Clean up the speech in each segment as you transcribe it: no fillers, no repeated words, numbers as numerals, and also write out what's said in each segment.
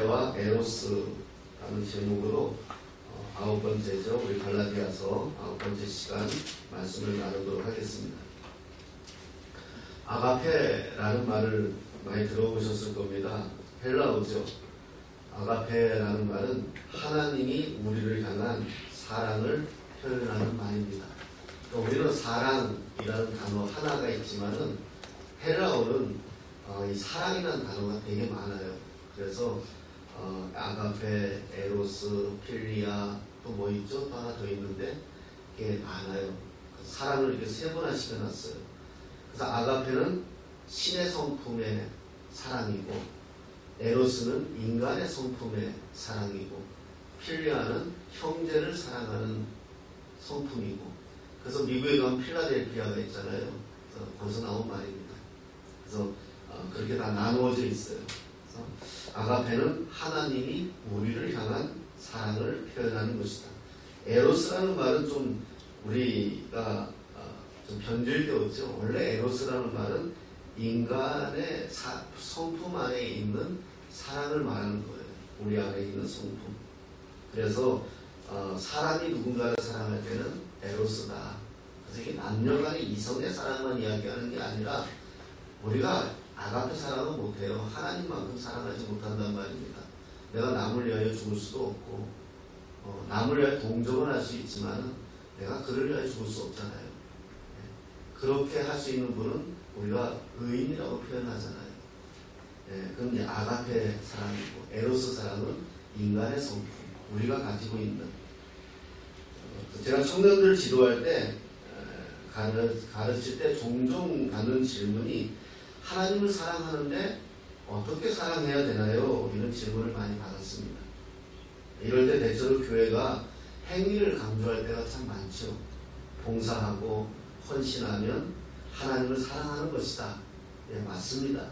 아가페와 에로스라는 제목으로 9번째죠. 우리 갈라디아서 9번째 시간 말씀을 나누도록 하겠습니다. 아가페라는 말을 많이 들어보셨을 겁니다. 헬라어죠. 아가페라는 말은 하나님이 우리를 향한 사랑을 표현하는 말입니다. 우리는 사랑이라는 단어 하나가 있지만은 헬라어는 이 사랑이라는 단어가 되게 많아요. 그래서 아가페, 에로스, 필리아 또 뭐 있죠? 또 하나 더 있는데 이게 많아요. 사랑을 이렇게 세분화시켜 놨어요. 그래서 아가페는 신의 성품의 사랑이고, 에로스는 인간의 성품의 사랑이고, 필리아는 형제를 사랑하는 성품이고, 그래서 미국에 가면 필라델피아가 있잖아요. 그래서 거기서 나온 말입니다. 그래서 그렇게 다 나누어져 있어요. 그래서 아가페는 하나님이 우리를 향한 사랑을 표현하는 것이다. 에로스라는 말은 좀 우리가 좀 변질되었죠. 원래 에로스라는 말은 인간의 성품 안에 있는 사랑을 말하는 거예요. 우리 안에 있는 성품. 그래서 사람이 누군가를 사랑할 때는 에로스다. 그래서 이게 남녀간의 이성의 사랑만 이야기하는 게 아니라 우리가 아가페 사랑은 못해요. 하나님만큼 사랑하지 못한단 말입니다. 내가 남을 위하여 죽을 수도 없고, 남을 위하여 동정은 할 수 있지만 내가 그를 위하여 죽을 수 없잖아요. 그렇게 할 수 있는 분은 우리가 의인이라고 표현하잖아요. 그럼 이제 아가페 사랑이고, 에로스 사랑은 인간의 성품, 우리가 가지고 있는. 제가 청년들 지도할 때 가르칠 때 종종 받는 질문이 하나님을 사랑하는데 어떻게 사랑해야 되나요? 이런 질문을 많이 받았습니다. 이럴 때 대체로 교회가 행위를 강조할 때가 참 많죠. 봉사하고 헌신하면 하나님을 사랑하는 것이다. 예, 맞습니다.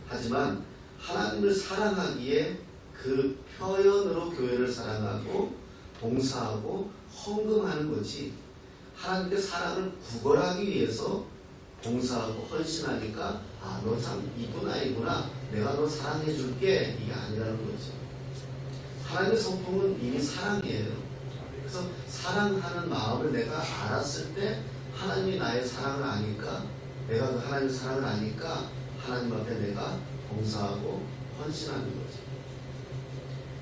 하지만 하나님을 사랑하기에 그 표현으로 교회를 사랑하고 봉사하고 헌금하는 거지, 하나님께 사랑을 구걸하기 위해서 봉사하고 헌신하니까 너 참 이쁜 아이구나, 내가 너 사랑해 줄게, 이게 아니라는 거죠. 하나님의 성품은 이미 사랑이에요. 그래서 사랑하는 마음을 내가 알았을 때 하나님이 나의 사랑을 아니까, 내가 그 하나님의 사랑을 아니까 하나님 앞에 내가 봉사하고 헌신하는 거죠.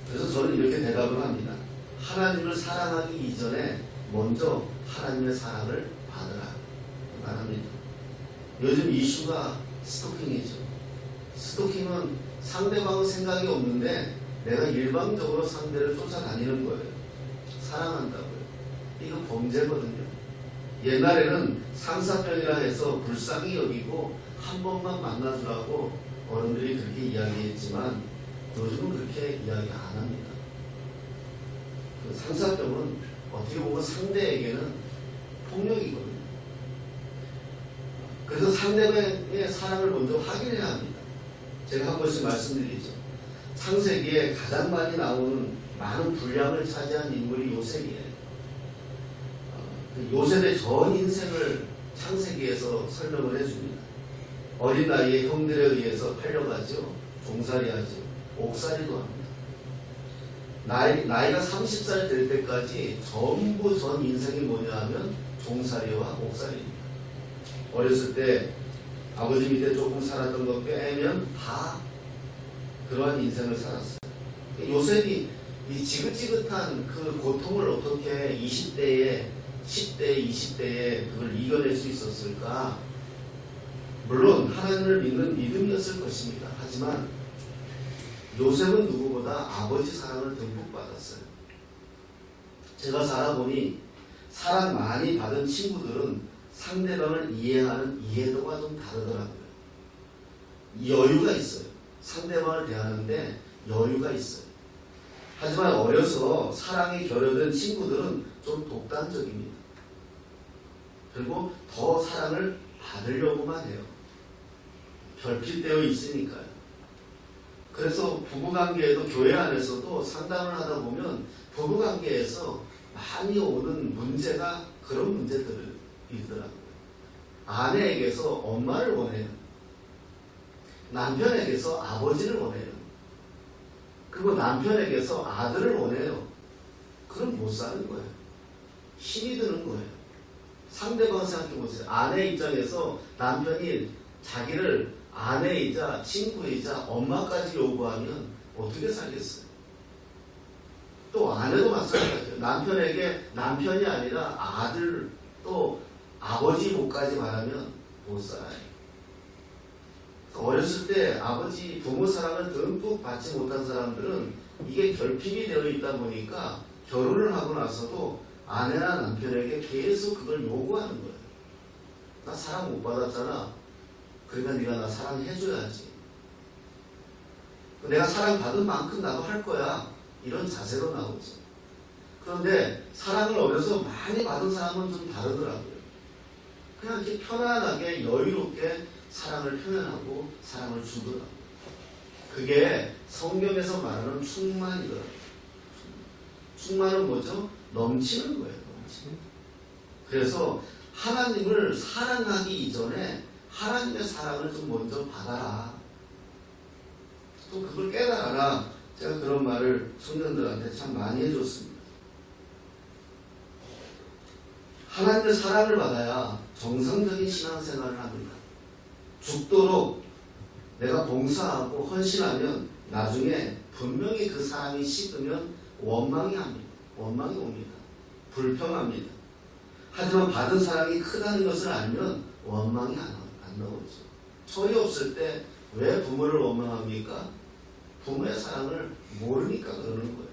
그래서 저는 이렇게 대답을 합니다. 하나님을 사랑하기 이전에 먼저 하나님의 사랑을 받으라 말합니다. 요즘 이슈가 스토킹이죠. 스토킹은 상대방은 생각이 없는데 내가 일방적으로 상대를 쫓아다니는 거예요. 사랑한다고요. 이거 범죄거든요. 옛날에는 상사병이라 해서 불쌍히 여기고 한 번만 만나주라고 어른들이 그렇게 이야기했지만 요즘은 그렇게 이야기 안 합니다. 그 상사병은 어떻게 보면 상대에게는 폭력이거든요. 그래서 상대방의 사랑을 먼저 확인해야 합니다. 제가 한 번씩 말씀드리죠. 창세기에 가장 많이 나오는 많은 분량을 차지한 인물이 요셉이에요. 요셉의 전 인생을 창세기에서 설명을 해줍니다. 어린 나이에 형들에 의해서 팔려가죠. 종살이하죠. 옥살이도 합니다. 나이가 30살 될 때까지 전부 전 인생이 뭐냐 하면 종살이와 옥살이입니다. 어렸을 때 아버지 밑에 조금 살았던 거 빼면 다 그러한 인생을 살았어요. 요셉이 이 지긋지긋한 그 고통을 어떻게 20대에, 10대, 20대에 그걸 이겨낼 수 있었을까? 물론 하나님을 믿는 믿음이었을 것입니다. 하지만 요셉은 누구보다 아버지 사랑을 듬뿍 받았어요. 제가 살아보니 사랑 많이 받은 친구들은 상대방을 이해하는 이해도가 좀 다르더라고요. 여유가 있어요. 상대방을 대하는데 여유가 있어요. 하지만 어려서 사랑이 결여된 친구들은 좀 독단적입니다. 그리고 더 사랑을 받으려고만 해요. 결핍되어 있으니까요. 그래서 부부관계에도 교회 안에서도 상담을 하다 보면 부부관계에서 많이 오는 문제가 그런 문제들이더라고요. 아내에게서 엄마를 원해요. 남편에게서 아버지를 원해요. 그리고 남편에게서 아들을 원해요. 그럼 못 사는 거예요. 힘이 드는 거예요. 상대방 생각해 보세요. 아내 입장에서 남편이 자기를 아내이자 친구이자 엄마까지 요구하면 어떻게 살겠어요? 또 아내도 마찬가지예요. 남편에게 남편이 아니라 아들 또 아버지 복까지 말하면 못 살아요. 어렸을 때 아버지 부모 사랑을 듬뿍 받지 못한 사람들은 이게 결핍이 되어 있다 보니까 결혼을 하고 나서도 아내나 남편에게 계속 그걸 요구하는 거예요. 나 사랑 못 받았잖아. 그러니까 네가 나 사랑해줘야지. 내가 사랑받은 만큼 나도 할 거야. 이런 자세로 나오죠. 그런데 사랑을 어려서 많이 받은 사람은 좀 다르더라고요. 그냥 이렇게 편안하게 여유롭게 사랑을 표현하고 사랑을 주더라고요. 그게 성경에서 말하는 충만이더라고요. 충만은 뭐죠? 넘치는 거예요. 넘치는. 그래서 하나님을 사랑하기 이전에 하나님의 사랑을 좀 먼저 받아라. 또 그걸 깨달아라. 제가 그런 말을 청년들한테 참 많이 해줬습니다. 하나님의 사랑을 받아야 정상적인 신앙생활을 합니다. 죽도록 내가 봉사하고 헌신하면 나중에 분명히 그 사랑이 식으면 원망이 옵니다. 불평합니다. 하지만 받은 사랑이 크다는 것을 알면 원망이 안 나오죠. 철이 없을 때 왜 부모를 원망합니까? 부모의 사랑을 모르니까 그러는 거예요.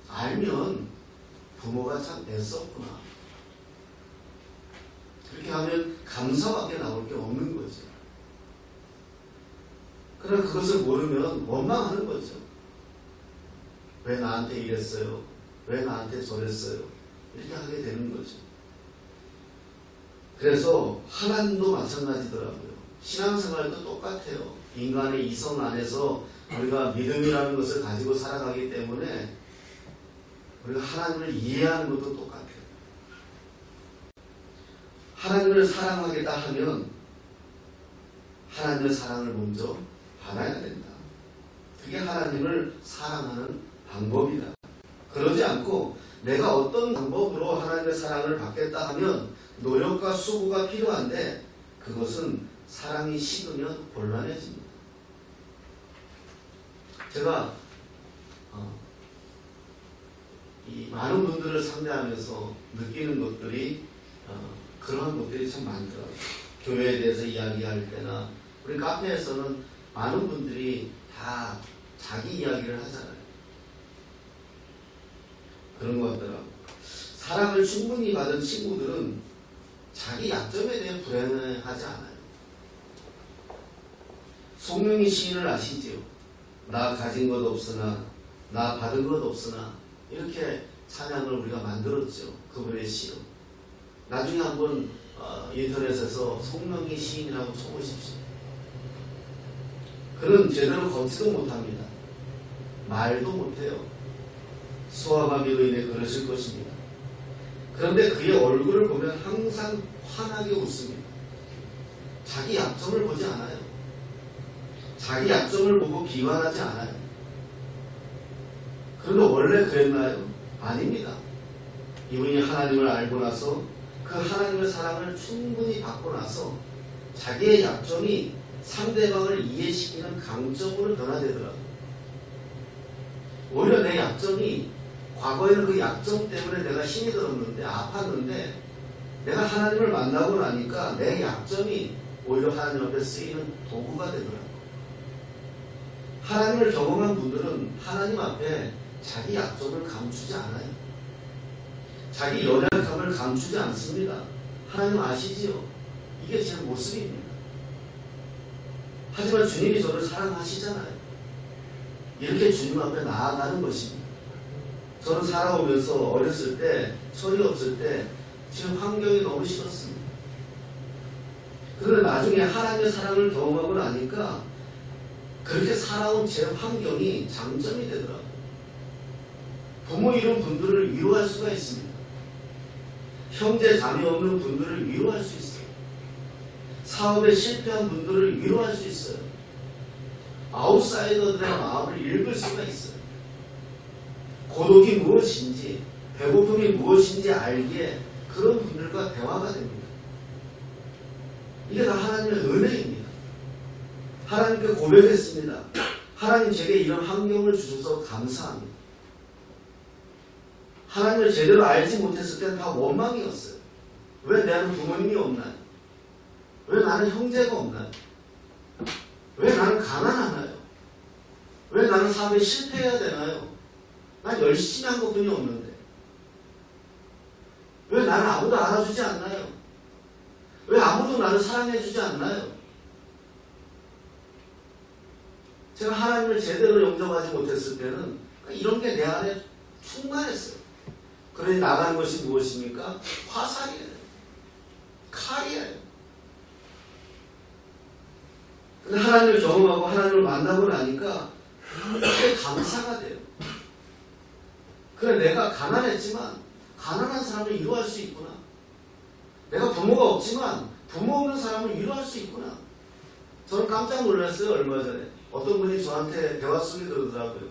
알면 부모가 참 애썼구나. 그렇게 하면 감사밖에 나올 게 없는 거죠. 그러나 그것을 모르면 원망하는 거죠. 왜 나한테 이랬어요? 왜 나한테 저랬어요? 이렇게 하게 되는 거죠. 그래서 하나님도 마찬가지더라고요. 신앙생활도 똑같아요. 인간의 이성 안에서 우리가 믿음이라는 것을 가지고 살아가기 때문에 우리가 하나님을 이해하는 것도 똑같아요. 하나님을 사랑하겠다 하면 하나님의 사랑을 먼저 받아야 된다. 그게 하나님을 사랑하는 방법이다. 그러지 않고 내가 어떤 방법으로 하나님의 사랑을 받겠다 하면 노력과 수고가 필요한데 그것은 사랑이 식으면 곤란해집니다. 제가 이 많은 분들을 상대하면서 느끼는 것들이 그런 것들이 참 많더라고요. 교회에 대해서 이야기할 때나 우리 카페에서는 많은 분들이 다 자기 이야기를 하잖아요. 그런 것 같더라고요. 사랑을 충분히 받은 친구들은 자기 약점에 대해 불안해하지 않아요. 송명희 시인을 아시지요? 나 가진 것 없으나 나 받은 것 없으나 이렇게 찬양을 우리가 만들었죠. 그분의 시로. 나중에 한번 인터넷에서 송명희 시인이라고 쳐보십시오. 그는 제대로 걷지도 못합니다. 말도 못해요. 소아마비로 인해 그러실 것입니다. 그런데 그의 얼굴을 보면 항상 환하게 웃습니다. 자기 약점을 보지 않아요. 자기 약점을 보고 비관하지 않아요. 그런데 원래 그랬나요? 아닙니다. 이분이 하나님을 알고 나서 그 하나님의 사랑을 충분히 받고 나서 자기의 약점이 상대방을 이해시키는 강점으로 변화되더라고요. 오히려 내 약점이 과거에는 그 약점 때문에 내가 힘이 들었는데 아팠는데 내가 하나님을 만나고 나니까 내 약점이 오히려 하나님 앞에 쓰이는 도구가 되더라고요. 하나님을 경험한 분들은 하나님 앞에 자기 약점을 감추지 않아요. 자기 연약함을 감추지 않습니다. 하나님 아시지요? 이게 제 모습입니다. 하지만 주님이 저를 사랑하시잖아요. 이렇게 주님 앞에 나아가는 것입니다. 저는 살아오면서 어렸을 때, 철이 없을 때 제 환경이 너무 싫었습니다. 그런데 나중에 하나님의 사랑을 경험하고 나니까 그렇게 살아온 제 환경이 장점이 되더라고요. 부모 잃은 분들을 위로할 수가 있습니다. 형제 자매 없는 분들을 위로할 수 있어요. 사업에 실패한 분들을 위로할 수 있어요. 아웃사이더들의 마음을 읽을 수가 있어요. 고독이 무엇인지, 배고픔이 무엇인지 알기에 그런 분들과 대화가 됩니다. 이게 다 하나님의 은혜입니다. 하나님께 고백했습니다. 하나님 제게 이런 환경을 주셔서 감사합니다. 하나님을 제대로 알지 못했을 때는 다 원망이었어요. 왜 나는 부모님이 없나요? 왜 나는 형제가 없나요? 왜 나는 가난하나요? 왜 나는 사업에 실패해야 되나요? 난 열심히 한 것뿐이 없는데. 왜 나는 아무도 알아주지 않나요? 왜 아무도 나를 사랑해주지 않나요? 제가 하나님을 제대로 영접하지 못했을 때는 이런 게 내 안에 충만했어요. 그러니 나가는 것이 무엇입니까? 화살이에요. 칼이에요. 근데 하나님을 경험하고 하나님을 만나고 나니까 그게 감사가 돼요. 그래, 내가 가난했지만 가난한 사람을 위로할 수 있구나. 내가 부모가 없지만 부모 없는 사람을 위로할 수 있구나. 저는 깜짝 놀랐어요. 얼마 전에 어떤 분이 저한테 대화 속에 그러더라고요.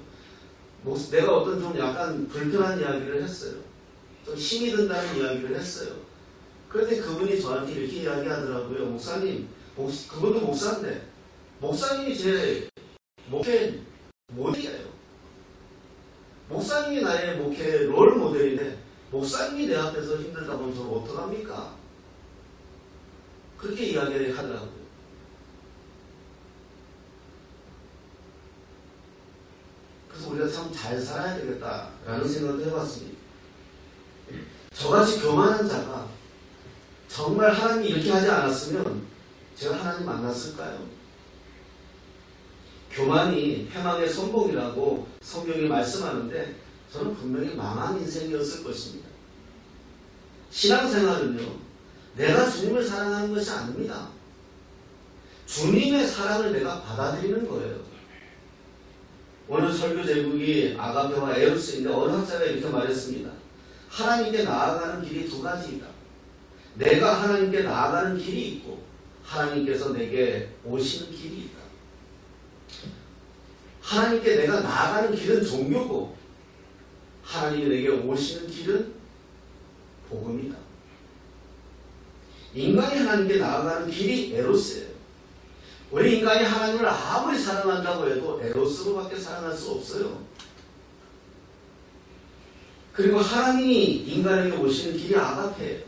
내가 어떤 좀 약간 불편한 이야기를 했어요. 좀 힘이 든다는 이야기를 했어요. 그런데 그분이 저한테 이렇게 이야기하더라고요. 목사님, 그분도 목사인데 목사님이 제 목회 모델이에요. 목사님이 나의 목회 롤 모델인데 목사님이 내 앞에서 힘들다 보면 저는 어떡합니까? 그렇게 이야기를 하더라고요. 그래서 우리가 참 잘 살아야 되겠다라는 생각을 해봤습니다. 저같이 교만한 자가 정말 하나님이 이렇게 하지 않았으면 제가 하나님 만났을까요? 교만이 패망의 선봉이라고 성경이 말씀하는데 저는 분명히 망한 인생이었을 것입니다. 신앙생활은요, 내가 주님을 사랑하는 것이 아닙니다. 주님의 사랑을 내가 받아들이는 거예요. 오늘 설교 제목이 아가페와 에로스인데 어느 학자가 이렇게 말했습니다. 하나님께 나아가는 길이 두 가지이다. 내가 하나님께 나아가는 길이 있고 하나님께서 내게 오시는 길이 있다. 하나님께 내가 나아가는 길은 종교고 하나님이 내게 오시는 길은 복음이다. 인간이 하나님께 나아가는 길이 에로스예요. 우리 인간이 하나님을 아무리 사랑한다고 해도 에로스로밖에 사랑할 수 없어요. 그리고 하나님이 인간에게 오시는 길이 아가페예요.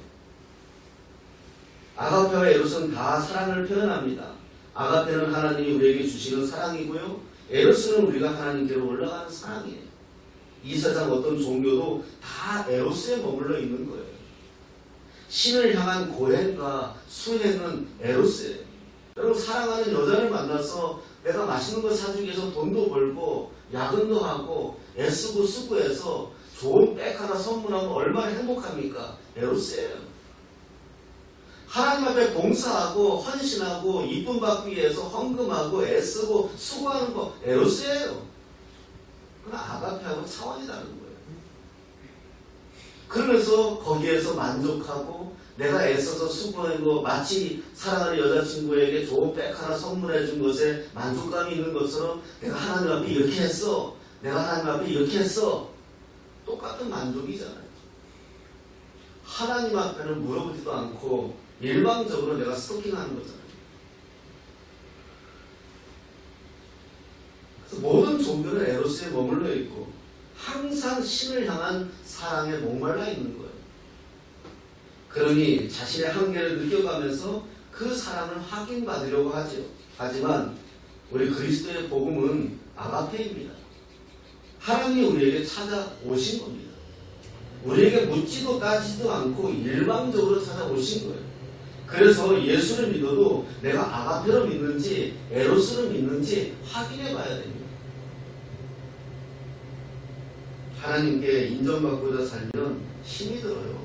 아가페와 에로스는 다 사랑을 표현합니다. 아가페는 하나님이 우리에게 주시는 사랑이고요. 에로스는 우리가 하나님께로 올라가는 사랑이에요. 이 세상 어떤 종교도 다 에로스에 머물러 있는 거예요. 신을 향한 고행과 수행은 에로스예요. 여러분, 사랑하는 여자를 만나서 내가 맛있는 거 사주기 위해서 돈도 벌고 야근도 하고 애쓰고 수고해서 좋은 백 하나 선물하면 얼마나 행복합니까? 에로스예요. 하나님 앞에 봉사하고 헌신하고 이쁨 받기 위해서 헌금하고 애쓰고 수고하는 거 에로스예요. 그건 아가페하고 차원이 다른 거예요. 그러면서 거기에서 만족하고 내가 애써서 수고하고 마치 사랑하는 여자친구에게 좋은 백 하나 선물해 준 것에 만족감이 있는 것처럼 내가 하나님 앞에 이렇게 했어. 내가 하나님 앞에 이렇게 했어. 똑같은 만족이잖아요. 하나님 앞에는 물어보지도 않고 일방적으로 내가 스토킹하는 거잖아요. 그래서 모든 종교는 에로스에 머물러 있고 항상 신을 향한 사랑에 목말라 있는 거예요. 그러니 자신의 한계를 느껴가면서 그 사랑을 확인받으려고 하죠. 하지만 우리 그리스도의 복음은 아가페입니다. 하나님이 우리에게 찾아오신 겁니다. 우리에게 묻지도 따지도 않고 일방적으로 찾아오신 거예요. 그래서 예수를 믿어도 내가 아가페로 믿는지 에로스로 믿는지 확인해 봐야 됩니다. 하나님께 인정받고자 살면 힘이 들어요.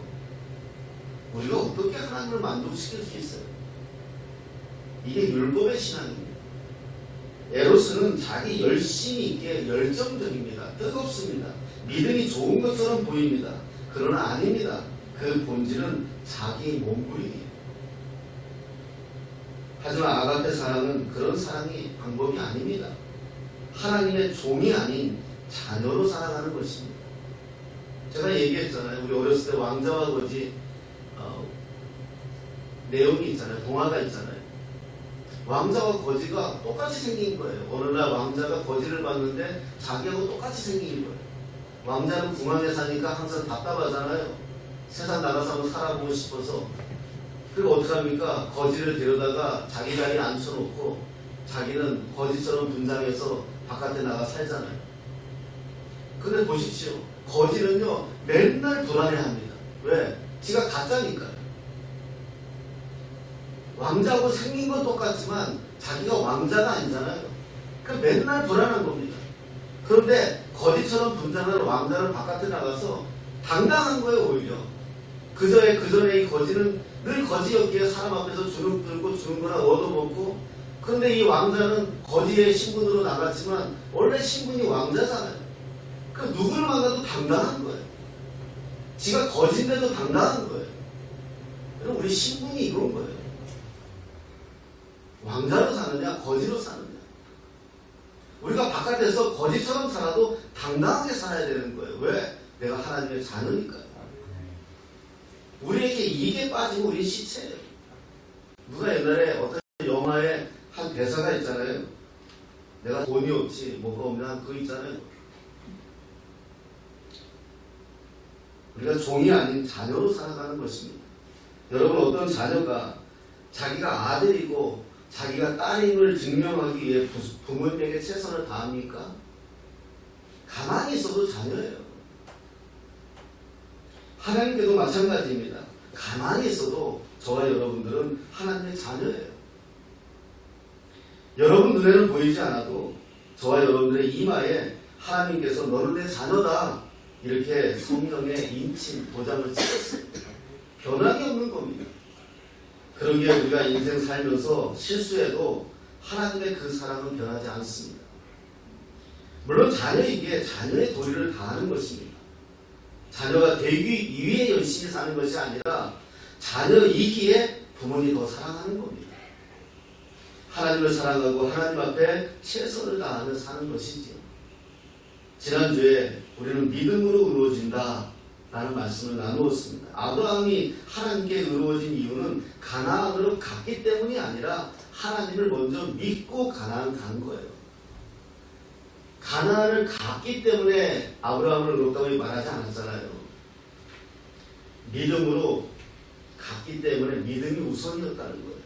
우리가 어떻게 하나님을 만족시킬 수 있어요? 이게 율법의 신앙입니다. 에로스는 자기 열심이 있게 열정적입니다. 뜨겁습니다. 믿음이 좋은 것처럼 보입니다. 그러나 아닙니다. 그 본질은 자기 몸부림이에요. 하지만 아가페 사랑은 그런 사랑이 방법이 아닙니다. 하나님의 종이 아닌 자녀로 살아가는 것입니다. 제가 얘기했잖아요. 우리 어렸을 때 왕자와 거지 내용이 있잖아요. 동화가 있잖아요. 왕자와 거지가 똑같이 생긴 거예요. 어느 날 왕자가 거지를 봤는데 자기하고 똑같이 생긴 거예요. 왕자는 궁안에 사니까 항상 답답하잖아요. 세상 나가서 한번 살아보고 싶어서. 그리고 어떡합니까? 거지를 데려다가 자기 자리에 앉혀놓고 자기는 거지처럼 분장해서 바깥에 나가 살잖아요. 근데 보십시오. 거지는요 맨날 불안해합니다. 왜? 지가 가짜니까요. 왕자하고 생긴 건 똑같지만 자기가 왕자가 아니잖아요. 그러니까 맨날 불안한 겁니다. 그런데 거지처럼 분장하는 왕자는 바깥에 나가서 당당한 거예요. 오히려 그전에 이 거지는 늘 거지였기에 사람 앞에서 주눅 들고 주는 거나 얻어먹고, 그런데 이 왕자는 거지의 신분으로 나갔지만 원래 신분이 왕자잖아요. 그러니까 누구를 만나도 당당한 거예요. 지가 거지인데도 당당한 거예요. 여러분, 우리 신분이 이건 거예요. 왕자로 사느냐 거지로 사느냐. 우리가 바깥에서 거지처럼 살아도 당당하게 살아야 되는 거예요. 왜? 내가 하나님의 자녀니까요. 우리에게 이익에 빠지면 우리 시체예요. 누가 옛날에 어떤 영화에 한 대사가 있잖아요. 내가 돈이 없지 뭐가 없냐 그거 있잖아요. 우리가 종이 아닌 자녀로 살아가는 것입니다. 여러분, 어떤 자녀가 자기가 아들이고 자기가 딸임을 증명하기 위해 부모님에게 최선을 다합니까? 가만히 있어도 자녀예요. 하나님께도 마찬가지입니다. 가만히 있어도 저와 여러분들은 하나님의 자녀예요. 여러분 눈에는 보이지 않아도 저와 여러분들의 이마에 하나님께서 너는 내 자녀다 이렇게 성령의 인침 도장을 찍었습니다. 변함이 없는 겁니다. 그러기에 우리가 인생 살면서 실수해도 하나님의 그 사랑은 변하지 않습니다. 물론 자녀이기에 자녀의 도리를 다하는 것입니다. 자녀가 되기 위해 열심히 사는 것이 아니라 자녀이기에 부모님이 더 사랑하는 겁니다. 하나님을 사랑하고 하나님 앞에 최선을 다하며 사는 것이지요. 지난주에 우리는 믿음으로 의로워진다 라는 말씀을 나누었습니다. 아브라함이 하나님께 의로워진 이유는 가나안으로 갔기 때문이 아니라 하나님을 먼저 믿고 가나안 간 거예요. 가나안을 갔기 때문에 아브라함을 의롭다고 말하지 않았잖아요. 믿음으로 갔기 때문에 믿음이 우선이었다는 거예요.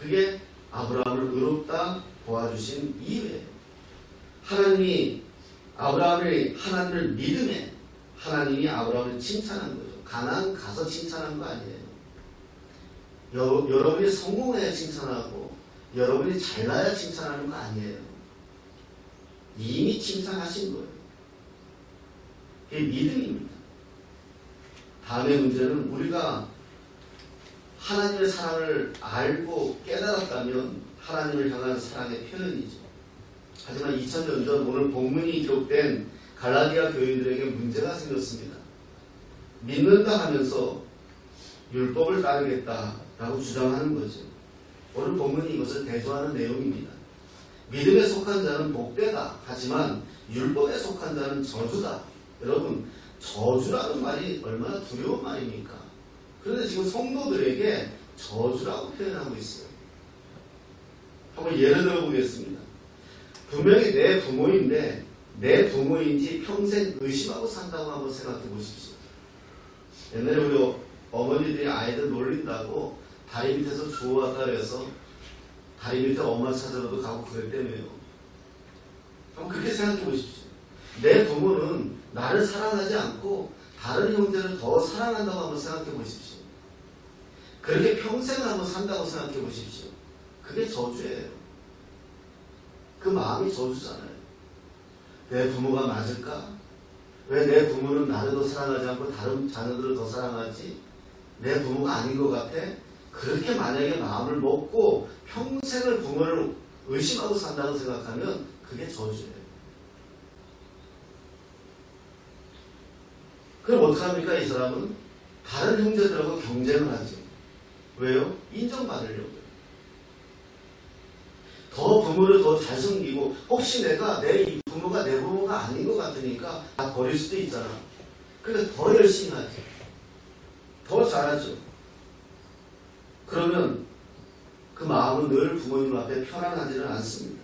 그게 아브라함을 의롭다 도와주신 이유예요. 하나님이 하나님을 믿음에 하나님이 아브라함을 칭찬한 거죠. 가나안 가서 칭찬한 거 아니에요. 여러분이 성공해야 칭찬하고 여러분이 잘나야 칭찬하는 거 아니에요. 이미 칭찬하신 거예요. 그게 믿음입니다. 다음의 문제는 우리가 하나님의 사랑을 알고 깨달았다면 하나님을 향한 사랑의 표현이죠. 하지만 2000년 전 오늘 본문이 기록된 갈라디아 교인들에게 문제가 생겼습니다. 믿는다 하면서 율법을 따르겠다라고 주장하는 거죠. 오늘 본문이 이것을 대조하는 내용입니다. 믿음에 속한 자는 복되다. 하지만 율법에 속한 자는 저주다. 여러분, 저주라는 말이 얼마나 두려운 말입니까? 그런데 지금 성도들에게 저주라고 표현하고 있어요. 한번 예를 들어 보겠습니다. 분명히 내 부모인데 내 부모인지 평생 의심하고 산다고 한번 생각해 보십시오. 옛날에 우리 어머니들이 아이들 놀린다고 다리 밑에서 주워왔다 그래서 다리 밑에 엄마 찾으러도 가고 그랬다며요. 한번 그렇게 생각해 보십시오. 내 부모는 나를 사랑하지 않고 다른 형제를 더 사랑한다고 한번 생각해 보십시오. 그렇게 평생을 한번 산다고 생각해 보십시오. 그게 저주예요. 그 마음이 저주잖아요. 내 부모가 맞을까? 왜 내 부모는 나를 더 사랑하지 않고 다른 자녀들을 더 사랑하지? 내 부모가 아닌 것 같아? 그렇게 만약에 마음을 먹고 평생을 부모를 의심하고 산다고 생각하면 그게 저주예요. 그럼 어떡합니까? 이 사람은 다른 형제들하고 경쟁을 하죠. 왜요? 인정받으려고요. 더 부모를 더 잘 섬기고, 혹시 내가 내 부모가 내 부모가 아닌 것 같으니까 다 버릴 수도 있잖아. 그러니까 더 열심히 하지. 더 잘하죠. 그러면 그 마음은 늘 부모님 앞에 편안하지는 않습니다.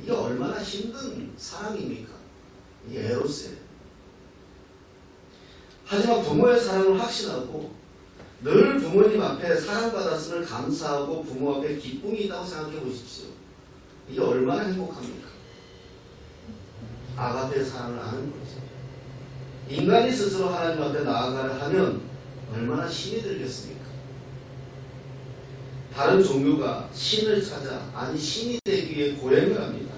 이게 얼마나 힘든 사랑입니까? 이게 에로스예요. 하지만 부모의 사랑을 확신하고 늘 부모님 앞에 사랑받았음을 감사하고 부모 앞에 기쁨이 있다고 생각해 보십시오. 이게 얼마나 행복합니까? 아가페의 사랑을 아는 거죠. 인간이 스스로 하나님 앞에 나아가려 하면 얼마나 힘이 들겠습니까? 다른 종교가 신을 찾아, 아니 신이 되기 위해 고행을 합니다.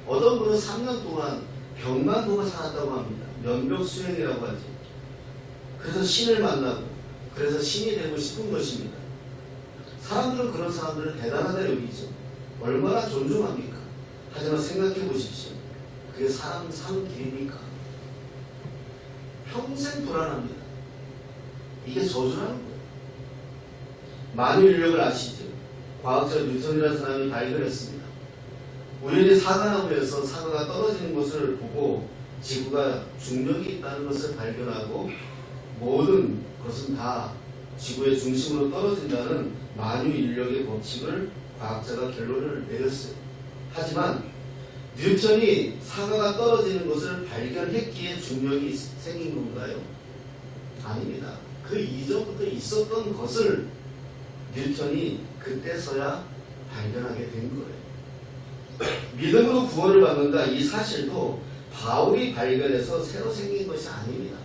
어떤 분은 3년 동안 벽만 보고 살았다고 합니다. 면벽수행이라고 하죠. 그래서 신을 만나고 그래서 신이 되고 싶은 것입니다. 사람들은 그런 사람들을 대단하다 여기죠. 얼마나 존중합니까? 하지만 생각해 보십시오. 그게 사람 사는 길입니까? 평생 불안합니다. 이게 저주라는 거예요. 만유인력을 아시죠? 과학자 뉴턴이라는 사람이 발견했습니다. 우연히 사과나무에서 사과가 떨어지는 것을 보고 지구가 중력이 있다는 것을 발견하고 모든 것은 다 지구의 중심으로 떨어진다는 만유인력의 법칙을 과학자가 결론을 내렸어요. 하지만 뉴턴이 사과가 떨어지는 것을 발견했기에 중력이 생긴 건가요? 아닙니다. 그 이전부터 있었던 것을 뉴턴이 그때서야 발견하게 된 거예요. 믿음으로 구원을 받는다, 이 사실도 바울이 발견해서 새로 생긴 것이 아닙니다.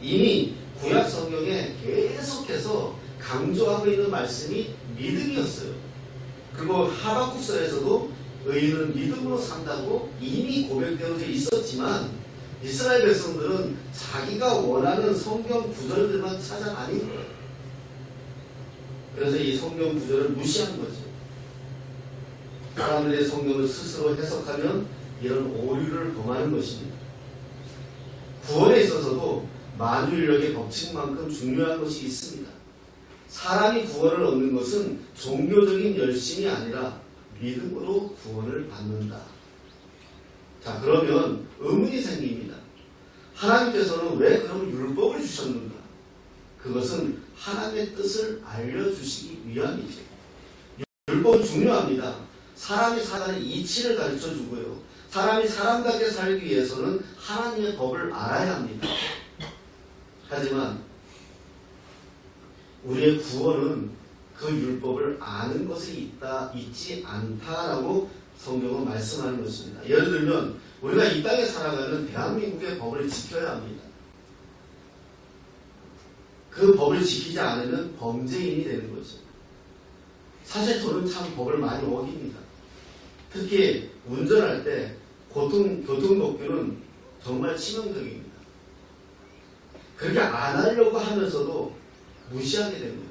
이미 구약 성경에 계속해서 강조하고 있는 말씀이 믿음이었어요. 그리고 하박국서에서도 의인은 믿음으로 산다고 이미 고백되어져 있었지만 이스라엘 백성들은 자기가 원하는 성경 구절들만 찾아다닌 거예요. 그래서 이 성경 구절을 무시한 거죠. 사람들의 성경을 스스로 해석하면 이런 오류를 범하는 것입니다. 구원에 있어서도 만유인력의 법칙만큼 중요한 것이 있습니다. 사람이 구원을 얻는 것은 종교적인 열심이 아니라 믿음으로 구원을 받는다. 자, 그러면 의문이 생깁니다. 하나님께서는 왜 그럼 율법을 주셨는가? 그것은 하나님의 뜻을 알려주시기 위함이죠. 율법은 중요합니다. 사람이 살아가는 이치를 가르쳐주고요. 사람이 사람답게 살기 위해서는 하나님의 법을 알아야 합니다. 하지만 우리의 구원은 그 율법을 아는 것이 있지 않다라고 성경은 말씀하는 것입니다. 예를 들면 우리가 이 땅에 살아가는 대한민국의 법을 지켜야 합니다. 그 법을 지키지 않으면 범죄인이 되는 거죠. 사실 저는 참 법을 많이 어깁니다. 특히 운전할 때 교통법규는 정말 치명적입니다. 그렇게 안 하려고 하면서도 무시하게 됩니다.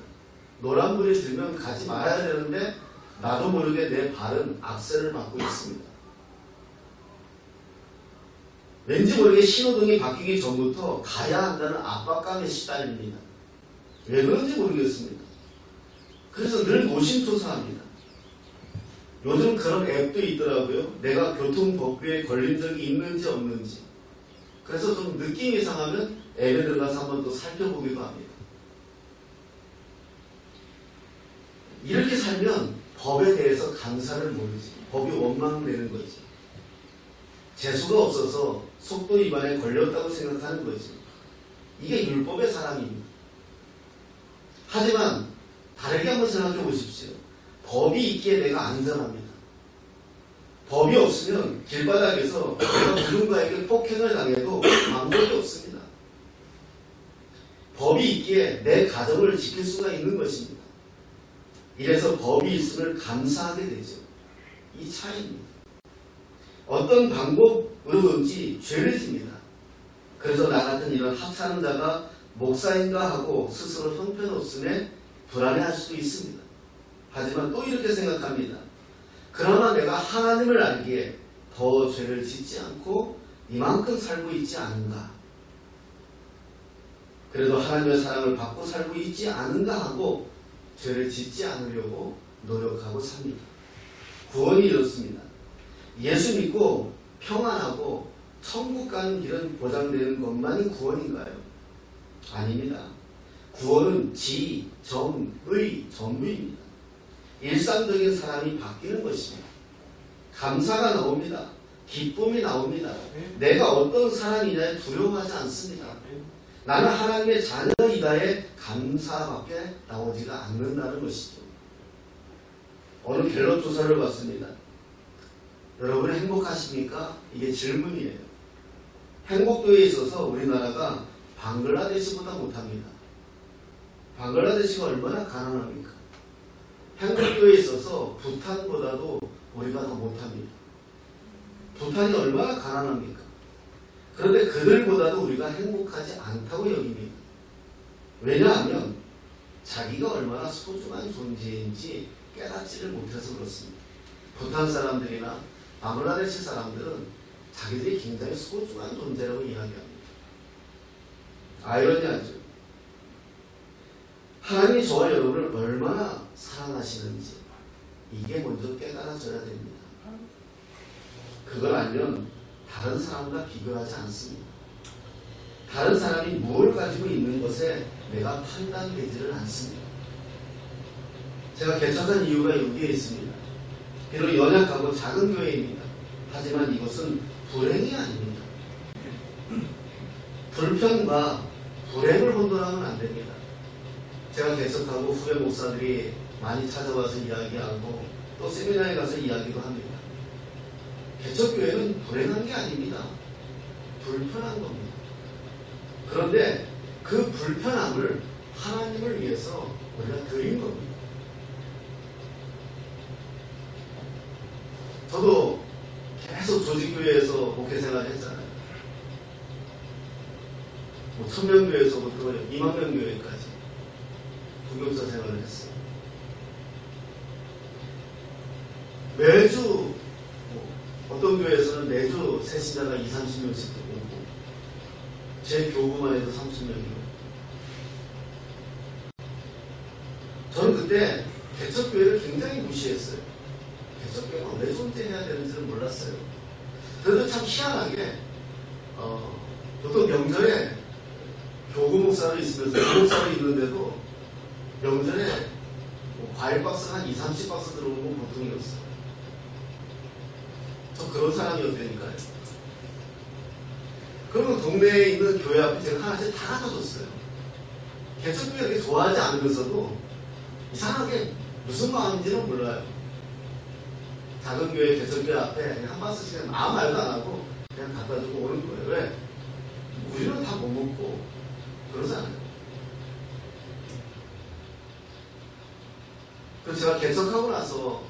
노란불이 들면 가지 말아야 되는데 나도 모르게 내 발은 악셀을 맞고 있습니다. 왠지 모르게 신호등이 바뀌기 전부터 가야 한다는 압박감에 시달립니다. 왜 그런지 모르겠습니다. 그래서 늘 노심초사합니다. 요즘 그런 앱도 있더라고요. 내가 교통법규에 걸린 적이 있는지 없는지. 그래서 좀 느낌이 이상하면 앱에 들어가서 한번 또 살펴보기도 합니다. 이렇게 살면 법에 대해서 감사를 모르지. 법이 원망되는 거지. 재수가 없어서 속도 위반에 걸렸다고 생각하는 거지. 이게 율법의 사랑입니다. 하지만 다르게 한번 생각해 보십시오. 법이 있기에 내가 안전합니다. 법이 없으면 길바닥에서 내가 누군가에게 폭행을 당해도 방법이 없습니다. 법이 있기에 내 가정을 지킬 수가 있는 것입니다. 이래서 법이 있음을 감사하게 되죠. 이 차이입니다. 어떤 방법으로든지 죄를 집니다. 그래서 나 같은 이런 하찮은 자가 목사인가 하고 스스로 형편없음에 불안해할 수도 있습니다. 하지만 또 이렇게 생각합니다. 그러나 내가 하나님을 알기에 더 죄를 짓지 않고 이만큼 살고 있지 않은가. 그래도 하나님의 사랑을 받고 살고 있지 않은가 하고 죄를 짓지 않으려고 노력하고 삽니다. 구원이 이렇습니다. 예수 믿고 평안하고 천국 가는 길은 보장되는 것만이 구원인가요? 아닙니다. 구원은 지, 정, 의 전부입니다. 일상적인 사람이 바뀌는 것입니다. 감사가 나옵니다. 기쁨이 나옵니다. 내가 어떤 사람이냐에 두려워하지 않습니다. 나는 하나님의 자녀이다에 감사밖에 나오지가 않는다는 것이죠. 어느 갤럽 조사를 봤습니다. 여러분 행복하십니까? 이게 질문이에요. 행복도에 있어서 우리나라가 방글라데시보다 못합니다. 방글라데시가 얼마나 가난합니까? 행복도에 있어서 부탄보다도 우리가 더 못합니다. 부탄이 얼마나 가난합니까? 그런데 그들보다도 우리가 행복하지 않다고 여깁니다. 왜냐하면 자기가 얼마나 소중한 존재인지 깨닫지를 못해서 그렇습니다. 부탄 사람들이나 방글라데시 사람들은 자기들이 굉장히 소중한 존재라고 이야기합니다. 아이러니하죠. 하나님이 저와 여러분을 얼마나 사랑하시는지 이게 먼저 깨달아져야 됩니다. 그걸 알면 다른 사람과 비교하지 않습니다. 다른 사람이 무엇을 가지고 있는 것에 내가 판단되지를 않습니다. 제가 개척한 이유가 여기에 있습니다. 비록 연약하고 작은 교회입니다. 하지만 이것은 불행이 아닙니다. 불평과 불행을 혼돈하면 안 됩니다. 제가 개척하고 후배 목사들이 많이 찾아와서 이야기하고 또 세미나에 가서 이야기도 합니다. 개척교회는 불행한 게 아닙니다. 불편한 겁니다. 그런데 그 불편함을 하나님을 위해서 우리가 드린 겁니다. 저도 계속 조직교회에서 목회생활을 했잖아요. 1000명교회에서부터 2만명교회까지 부교사 생활을 했어요. 매주 어떤 교회에서는 매주 새신자가 20-30명씩 오고 제 교구만 해도 30명이고 저는 그때 개척교회를 굉장히 무시했어요. 개척교회가 왜 존재해야 되는지는 몰랐어요. 그래도 참 희한하게 보통 명절에 교구 목사로 있으면서 교구 목사로 있는데도 명절에 과일 박스 한 20-30박스 들어오는 건 보통이었어요. 저 그런 사람이었다니까요. 그러면 동네에 있는 교회 앞에 제가 하나씩 다 갖다 줬어요. 개척교회 그렇게 좋아하지 않으면서도 이상하게 무슨 마음인지는 몰라요. 작은 교회 개척교회 앞에 그냥 한 박스씩 아무 말도 안 하고 그냥 갖다 주고 오는 거예요. 왜? 우리는 다 못 먹고 그러잖아요. 그래서 제가 개척하고 나서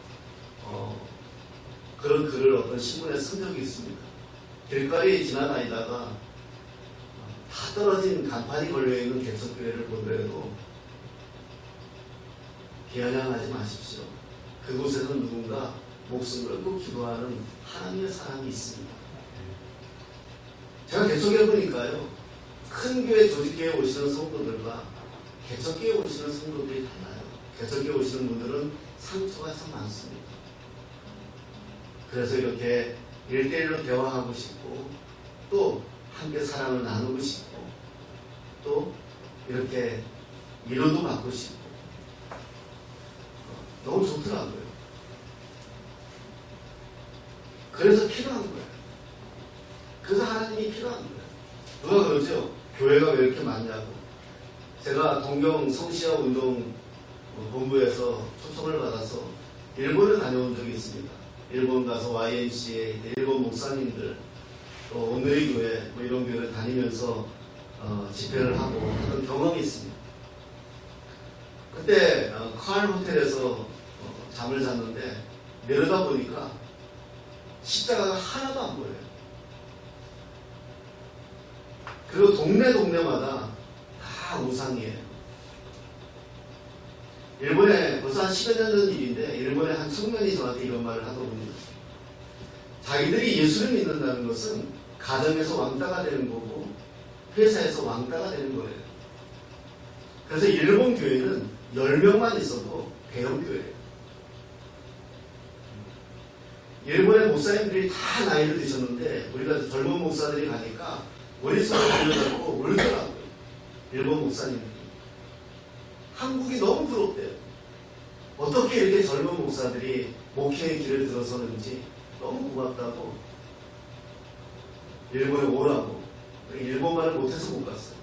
그런 글을 어떤 신문에 쓴 적이 있습니다. 길거리 지나다니다가 다 떨어진 간판이 걸려있는 개척교회를 보더라도 비아냥하지 마십시오. 그곳에는 누군가 목숨을 걸고 기도하는 하나님의 사람이 있습니다. 제가 개척교회 보니까요. 큰 교회 조직교회에 오시는 성도들과 개척교회에 오시는 성도들이 달라요. 개척교회 오시는 분들은 상처가 참 많습니다. 그래서 이렇게 1대1로 대화하고 싶고 또 함께 사랑을 나누고 싶고 또 이렇게 위로도 받고 싶고 너무 좋더라고요. 그래서 필요한 거예요. 그래서 하나님이 필요한 거예요. 누가 그러죠? 교회가 왜 이렇게 많냐고. 제가 동경 성시아 운동 본부에서 초청을 받아서 일본에 다녀온 적이 있습니다. 일본 가서 YMCA, 일본 목사님들, 또 오늘의 교회, 이런 교회를 다니면서 집회를 하고 그런 경험이 있습니다. 그때 칼 호텔에서 잠을 잤는데 내려다 보니까 십자가가 하나도 안 보여요. 그리고 동네마다 다 우상이에요. 일본에 벌써 한 10여 년 전 일인데 일본의 한 청년이 저한테 이런 말을 하더군요. 자기들이 예수를 믿는다는 것은 가정에서 왕따가 되는 거고 회사에서 왕따가 되는 거예요. 그래서 일본 교회는 10명만 있어도 대형 교회예요. 일본의 목사님들이 다 나이를 드셨는데 우리가 젊은 목사들이 가니까 머릿속을 돌려잡고 울더라고요. 일본 목사님들이. 한국이 너무 부럽대요. 어떻게 이렇게 젊은 목사들이 목회의 길을 들어서는지 너무 고맙다고 일본에 오라고. 일본말을 못해서 못 갔어요.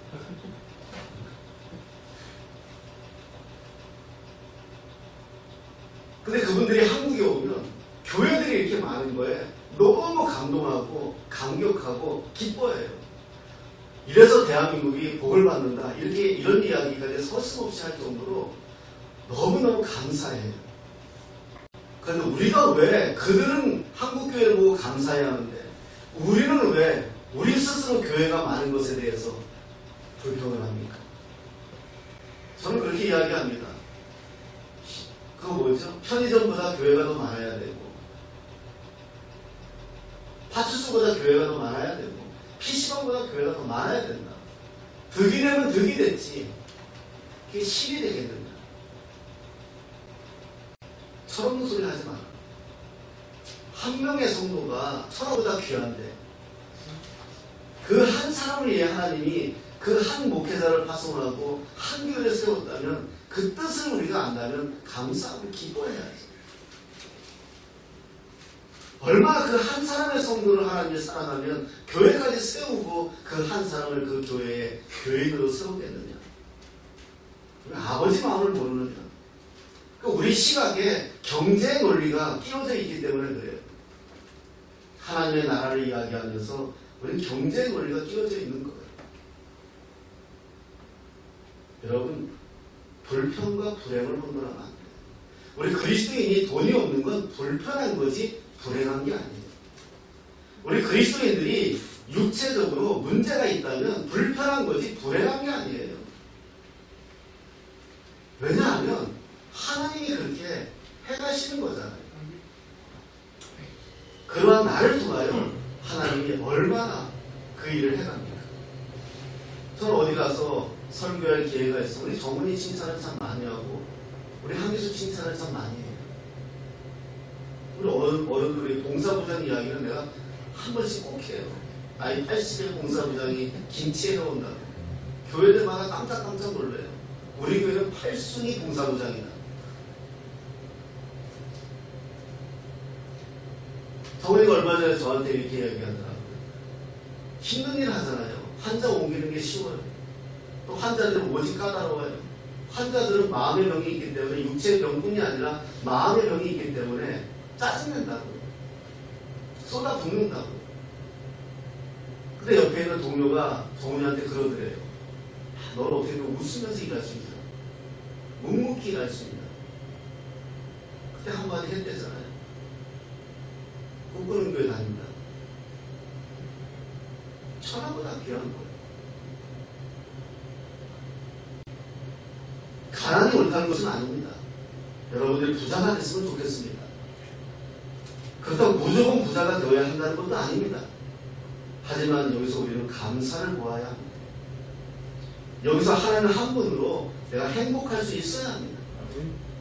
근데 그분들이 한국에 오면 교회들이 이렇게 많은 거에 너무 감동하고 감격하고 기뻐해요. 이래서 대한민국이 복을 받는다. 이런 이야기까지 서슴없이 할 정도로 너무너무 감사해요. 그런데 우리가 왜 그들은 한국교회를 보고 감사해야 하는데 우리는 왜 우리 스스로 교회가 많은 것에 대해서 불평을 합니까? 저는 그렇게 이야기합니다. 그거 뭐죠? 편의점보다 교회가 더 많아야 되고 파출소보다 교회가 더 많아야 되고 PC방보다 교회가 더 많아야 된다. 득이 되면 득이 됐지 그게 실이 되겠느냐. 철없는 소리 하지 마라. 한 명의 성도가 천하보다 귀한데 그 한 사람을 위해 하나님이 그 한 목회자를 파송하고 한 교회를 세웠다면 그 뜻을 우리가 안다면 감사하고 기뻐해야지. 얼마나 그 한 사람의 성도를 하나님이 사랑하면 교회까지 세우고 그 한 사람을 그 교회의 교인으로 세우겠느냐. 우리 아버지 마음을 모르느냐. 우리 시각에 경제 논리가 끼워져 있기 때문에 그래요. 하나님의 나라를 이야기하면서 우리는 경제 논리가 끼워져 있는 거예요. 여러분, 불평과 불행을 혼돈하면 안 돼요. 우리 그리스도인이 돈이 없는 건 불편한 거지 불행한 게 아니에요. 우리 그리스도인들이 육체적으로 문제가 있다면 불편한 거지 불행한 게 아니에요. 왜냐하면 하나님이 그렇게 해가시는 거잖아요. 그러한 나를 통하여 하나님이 얼마나 그 일을 해갑니까? 저는 어디 가서 설교할 기회가 있어. 우리 정훈이 칭찬을 참 많이 하고 우리 한기수 칭찬을 참 많이 해요. 우리 어른들이 봉사부장 이야기는 내가 한 번씩 꼭 해요. 나이 80의 봉사부장이 김치에 넣은다고. 교회들마다 깜짝깜짝 놀래요. 우리 교회는 8순위 봉사부장이다. 정훈이가 얼마 전에 저한테 이렇게 이야기하더라고요. 힘든 일 하잖아요. 환자 옮기는 게 쉬워요. 또 환자들은 오직 까다로워요. 환자들은 마음의 병이 있기 때문에 육체의 병뿐이 아니라 마음의 병이 있기 때문에 짜증낸다고. 쏟아붓는다고. 근데 옆에 있는 동료가 정훈이한테 그러더래요. 너는 어떻게 보면 웃으면서 일할 수 있냐. 묵묵히 일할 수 있냐. 그때 한마디 했대잖아요. 꿈꾸는 교회 다닌다. 천하보다 귀한 거예요. 가난이 옳다는 것은 아닙니다. 여러분들이 부자가 됐으면 좋겠습니다. 그렇다고 무조건 부자가 되어야 한다는 것도 아닙니다. 하지만 여기서 우리는 감사를 보아야 합니다. 여기서 하나님 한 분으로 내가 행복할 수 있어야 합니다.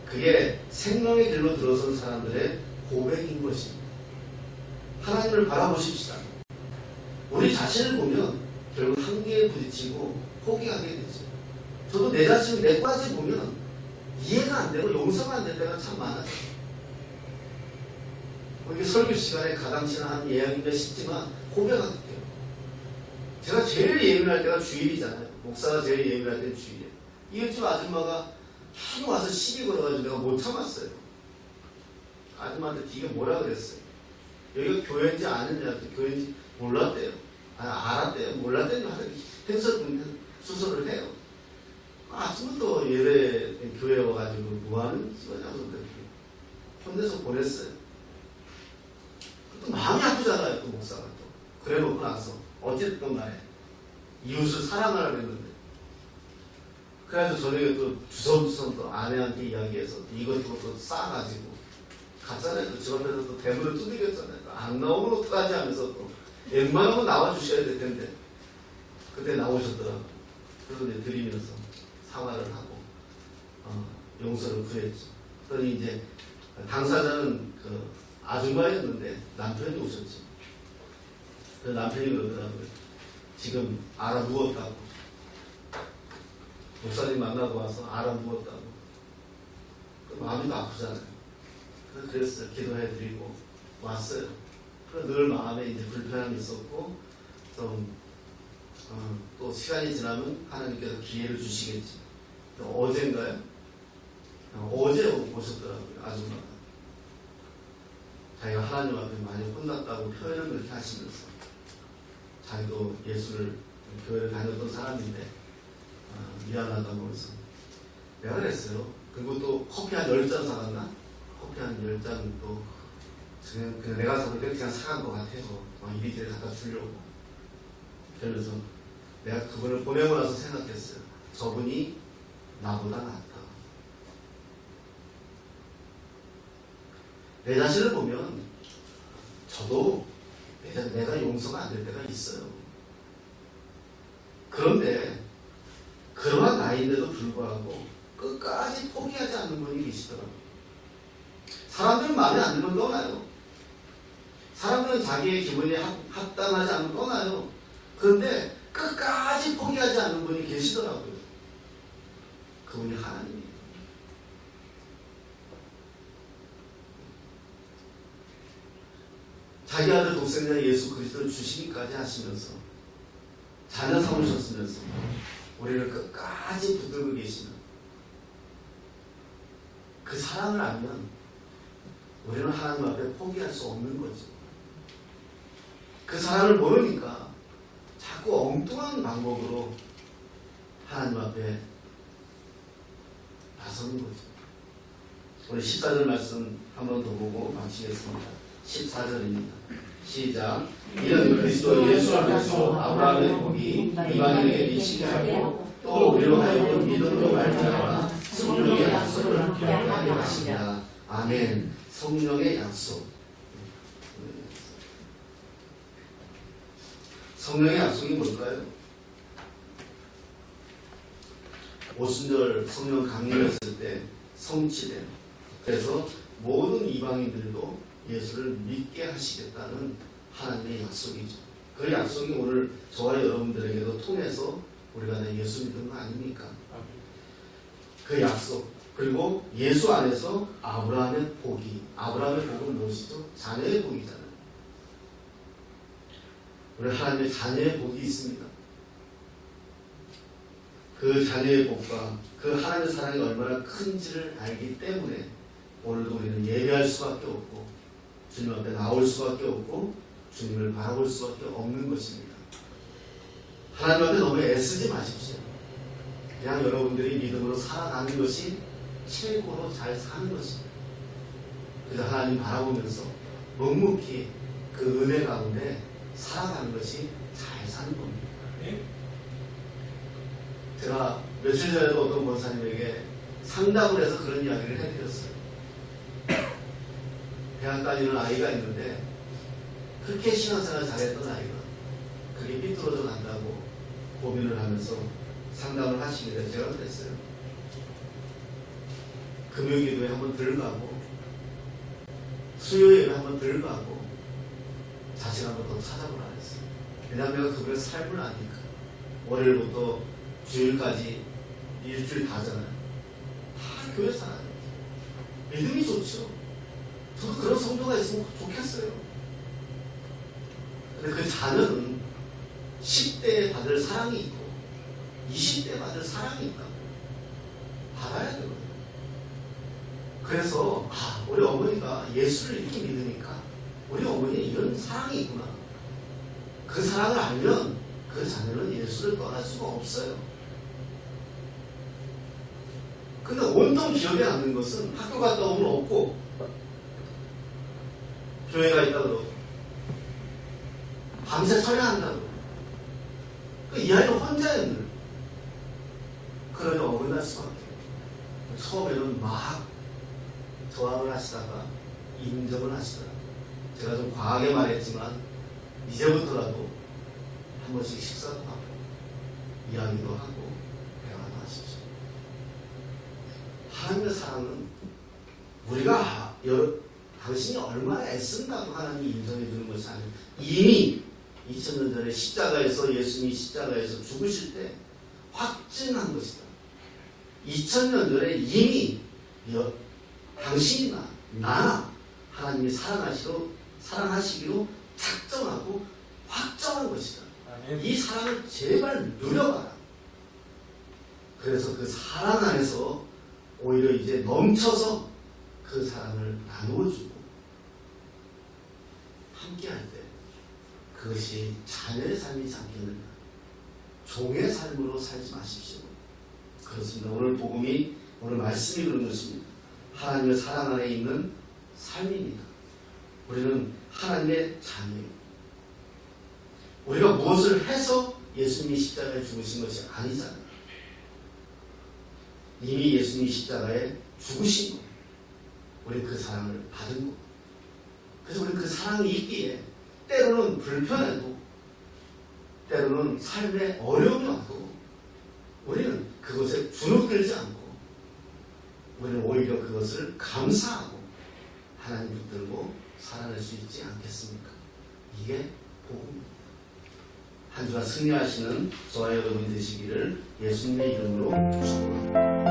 그게 생명의 길로 들어선 사람들의 고백인 것입니다. 하나님을 바라보십시다. 우리 자신을 보면 결국 한계에 부딪히고 포기하게 되죠. 저도 내 자신, 내 까지 보면 이해가 안 되고 용서가 안 될 때가 참 많아요. 이렇게 설교 시간에 가당치나 한 예약인가 싶지만 고백할게요. 제가 제일 예민할 때가 주일이잖아요. 목사가 제일 예민할 때는 주일이에요. 이웃집 아줌마가 계속 와서 시비 걸어가지고 내가 못 참았어요. 아줌마한테 네가 뭐라 그랬어요. 여기가 교회인지 아느냐, 교회인지 몰랐대요. 알았대요. 몰랐대요. 해설을 해요. 아침부터 예배 교회에 와가지고 뭐하는 거냐고 혼내서 보냈어요. 또 마음이 아프잖아요. 그 목사가 또. 그래 놓고 나서 어쨌든 간에 이웃을 사랑하라 그랬는데 그래서 저녁에 또 주섬주섬 또 아내한테 이야기해서 이것저것 싸가지고 갔잖아요. 집 앞에서 또 대문을 두들겼잖아요. 안 나오면 어떡하지 하면서 또 웬만하면 나와주셔야 될 텐데 그때 나오셨더라고요. 그래서 이제 드리면서 사과를 하고 용서를 구했죠. 그러니 이제 당사자는 그 아줌마였는데 남편이 오셨죠. 그 남편이 그러더라고요. 지금 알아 누웠다고. 목사님 만나고 와서 알아 누웠다고. 마음이 또 아프잖아요. 그랬어요. 기도해드리고 왔어요. 늘 마음에 이제 불편함이 있었고, 또 시간이 지나면 하나님께서 기회를 주시겠지. 어젠가요? 어제 오셨더라고요. 아줌마가. 자기가 하나님 앞에 많이 혼났다고 표현을 그렇게 하시면서, 자기도 예수를 교회를 다녔던 사람인데 미안하다고 해서 내가 그랬어요. 그리고 또 커피 한 10잔 사갔나? 커피 한 10잔 또 그냥 내가 사볼 때 그냥 사간 것 같아서 막 이리저리 갖다 주려고. 그러면서 내가 그분을 보내고 나서 생각했어요. 저분이 나보다 낫다. 내 자신을 보면 저도 내가 용서가 안 될 때가 있어요. 그런데 그러한 나이인데도 불구하고 끝까지 포기하지 않는 분이 계시더라고요. 사람들은 마음에 안 들면 떠나요. 사람들은 자기의 기분에 합당하지 않으면 떠나요. 그런데 끝까지 포기하지 않는 분이 계시더라고요. 그분이 하나님이에요. 자기 아들 독생자 예수 그리스도를 주시기까지 하시면서 자녀 삼으셨으면서 우리를 끝까지 붙들고 계시는 그 사랑을 알면 우리는 하나님 앞에 포기할 수 없는 거죠. 그 사랑을 모르니까 자꾸 엉뚱한 방법으로 하나님 앞에 나서는 거죠. 우리 14절 말씀 한 번 더 보고 마치겠습니다. 14절입니다. 시작. 이는 그리스도 예수 안에서 아브라함의 복이 이방인에게 미치게 하고 또 우리로 하여금 믿음으로 말미암아 성령의 약속을 함께 하게 하시라. 아멘. 성령의 약속. 성령의 약속이 뭘까요? 오순절 성령 강림했을 때 성취된, 그래서 모든 이방인들도 예수를 믿게 하시겠다는 하나님의 약속이죠. 그 약속이 오늘 저와 여러분들에게도 통해서 우리가 다 예수 믿는 거 아닙니까? 그 약속, 그리고 예수 안에서 아브라함의 복이, 아브라함의 복은 무엇이죠? 자녀의 복이잖아요. 우리 하나님의 자녀의 복이 있습니다. 그 자녀의 복과 그 하나님의 사랑이 얼마나 큰지를 알기 때문에 오늘도 우리는 예배할 수밖에 없고 주님 앞에 나올 수밖에 없고 주님을 바라볼 수밖에 없는 것입니다. 하나님 앞에 너무 애쓰지 마십시오. 그냥 여러분들이 믿음으로 살아가는 것이 최고로 잘 사는 것입니다. 그래서 하나님 바라보면서 묵묵히 그 은혜 가운데 살아가는 것이 잘 사는 겁니다. 제가 며칠 전에도 어떤 권사님에게 상담을 해서 그런 이야기를 해드렸어요. 대학 다니는 아이가 있는데 그렇게 신앙생활 잘했던 아이가 그게 삐뚤어져 간다고 고민을 하면서 상담을 하시길래 제가 그랬어요. 금요기도에 한번 들어가고 수요일에 한번 들어가고 자식 한번 더 찾아보라 했어요. 왜냐하면 내가 그분의 삶을 아니까. 월요일부터 주일까지 일주일 다잖아요. 다 교회 살아요. 믿음이 좋죠. 저도 그런 성도가 있으면 좋겠어요. 근데 그 자녀는 10대에 받을 사랑이 있고 20대에 받을 사랑이 있다고 받아야 되거든요. 그래서 우리 어머니가 예수를 이렇게 믿으니까 우리 어머니에 이런 사랑이 있구나. 그 사랑을 알면 그 자녀는 예수를 떠날 수가 없어요. 근데 온통 기억에 남는 것은 학교 갔다 오면 없고 교회가 있다 그러고 밤새 철야한다고 이 아이는 혼자였는데 그러니 어긋날 수밖에. 처음에는 막 저항을 하시다가 인정을 하시더라고요. 제가 좀 과하게 말했지만 이제부터라도 한 번씩 식사도 하고 이야기도 하고 대화도 하십시오. 하나님의 사랑은 우리가 당신이 얼마나 애쓴다고 하나님이 인정해 주는 것이 아니에요. 이미 2000년 전에 십자가에서 예수님이 십자가에서 죽으실 때 확증한 것이다. 2000년 전에 이미 당신이나 나나 하나님이 사랑하시기로 작정하고 확정한 것이다. 이 사랑을 제발 누려봐라. 그래서 그 사랑 안에서 오히려 이제 넘쳐서 그 사랑을 나누어주고 함께할 때 그것이 자녀의 삶이지 않겠는가. 종의 삶으로 살지 마십시오. 그렇습니다. 오늘 복음이, 오늘 말씀이 그런 것입니다. 하나님의 사랑 안에 있는 삶입니다. 우리는 하나님의 자녀입니다. 우리가 무엇을 해서 예수님이 십자가에 죽으신 것이 아니잖아요. 이미 예수님이 십자가에 죽으신 거예요. 우리 그 사랑을 받은 거. 그래서 우리 그 사랑이 있기에 때로는 불편해도, 때로는 삶에 어려움이 와도 우리는 그것에 주눅들지 않고 우리는 오히려 그것을 감사하고 하나님 붙들고 살아낼 수 있지 않겠습니까? 이게 복음입니다. 한 주간 승리하시는 저와 여러분 되시기를 예수님의 이름으로 축복합니다.